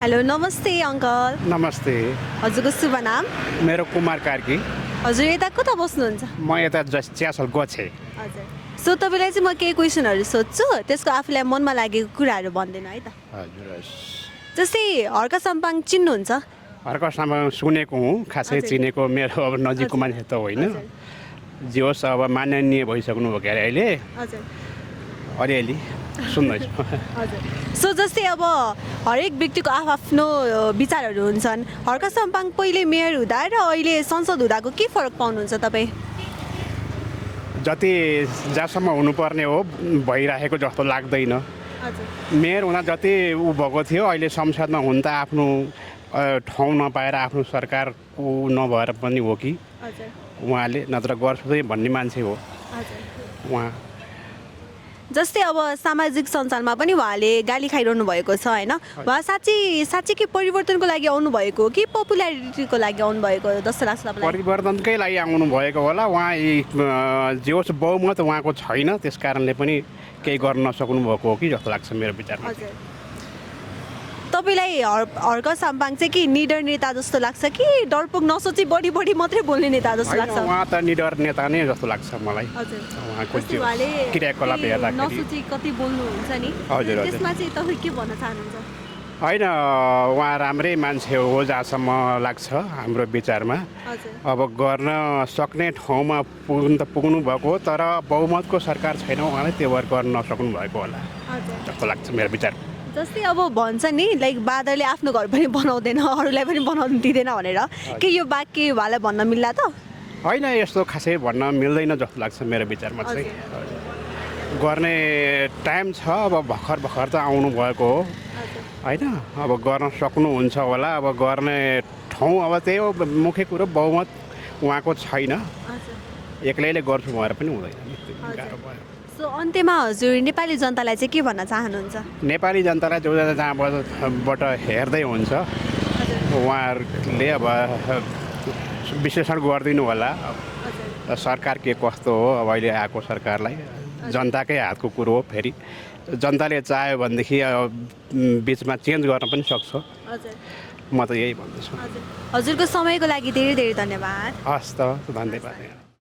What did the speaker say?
Hello नमस्ते uncle. नमस्ते। हजुरको शुभ नाम? मेरो कुमार कार्की। हजुर यता कता बस्नुहुन्छ? म यता चियासल गोछे। हजुर। सो तपाईँलाई चाहिँ म केही क्वेसनहरू सोध्छु, त्यसको आफूलाई मनमा लागेको कुराहरू भनिदिनु है त। हजुर। जस्तै हर्क साम्पाङ चिन्नुहुन्छ? हर्कसम्म सुनेको हुँ, खासै हजुर। चिनेको मेरो अब नजिकको हजुर। मान्छे त होइन। हजुर। जे होस् अब माननीय भइसक्नु भयो क्यारे अहिले हजुर। अलिअलि सुन्दैछु। हजुर। सो जस्तै अब हरेक व्यक्तिको आफ्नो विचारहरू हुन्छन्। हर्क साम्पाङ पहिले मेयर हुँदा र अहिले संसद हुँदाको के फरक पाउनुहुन्छ तपाईँ? जति जहाँसम्म हुनुपर्ने हो भइराखेको जस्तो लाग्दैन। हजुर। मेयर हुँदा जति ऊ भएको थियो अहिले संसदमा हुन त आफ्नो ठाउँ नपाएर आफ्नो सरकारको नभएर पनि हो कि हजुर। उहाँले नत्र गर्छु भन्ने मान्छे हो हजुर। उहाँ। जस्तै अब सामाजिक सञ्जालमा पनि उहाँले गाली खाइरहनु भएको छ होइन। उहाँ साँच्चीकै परिवर्तनको लागि आउनुभएको हो कि पपुल्यारिटीको लागि आउनुभएको जस्तो लाग्छ तपाईँलाई? परिवर्तनकै लागि आउनु भएको होला। उहाँ जे होस् बहुमत उहाँको छैन, त्यस कारणले पनि केही गर्न नसक्नु भएको हो कि जस्तो लाग्छ मेरो विचारमा। हजुर। तपाईँलाई हर्क साम्पाङ चाहिँ के निडर नेता जस्तो लाग्छ कि डरपोक नसोची बढी मात्रै बोल्ने नेता जस्तो लाग्छ? उहाँ त निडर नेता नै जस्तो लाग्छ मलाई। हजुर। उहाँको उहाँले क्रियाकलाप हेर्दाखेरि नसोची कति बोल्नुहुन्छ नि। हजुर, हजुर। त्यसमा चाहिँ तपाईँ के भन्न चाहनुहुन्छ? होइन, उहाँ राम्रै मान्छे हो जहाँसम्म लाग्छ हाम्रो विचारमा। हजुर। अब गर्न सक्ने ठाउँमा पुग्नु भएको हो, तर बहुमतको सरकार छैन उहाँले त्यो भएर गर्न नसक्नु भएको होला हजुर। जस्तो लाग्छ मेरो विचार। जस्तै अब भन्छ नि लाइक बाँदरले आफ्नो घर पनि बनाउँदैन, अरूलाई पनि बनाउनु दिँदैन भनेर, के यो वाक्य उहाँलाई भन्न मिल्ला त? होइन, यस्तो खासै भन्न मिल्दैन जस्तो लाग्छ मेरो विचारमा चाहिँ। गर्ने टाइम छ, अब भर्खर त आउनु भएको हो होइन। अब गर्न सक्नुहुन्छ होला। अब गर्ने ठाउँ अब त्यही हो, मुख्य कुरो बहुमत उहाँको छैन। एक्लैले गर्छु भनेर पनि हुँदैन, गाह्रो भयो। सो अन्त्यमा हजुर नेपाली जनतालाई चाहिँ के भन्न चाहनुहुन्छ? नेपाली जनतालाई जो जहाँबाट हेर्दै हुन्छ उहाँहरूले अब विश्लेषण गरिदिनु होला सरकार के कस्तो हो। अब अहिले आएको सरकारलाई जनताकै हातको कुरो हो। फेरि जनताले चाह्यो भनेदेखि बिचमा चेन्ज गर्न पनि सक्छ। म त यही भन्दैछु। हजुरको समयको लागि धेरै धेरै धन्यवाद। हस् त, धन्यवाद।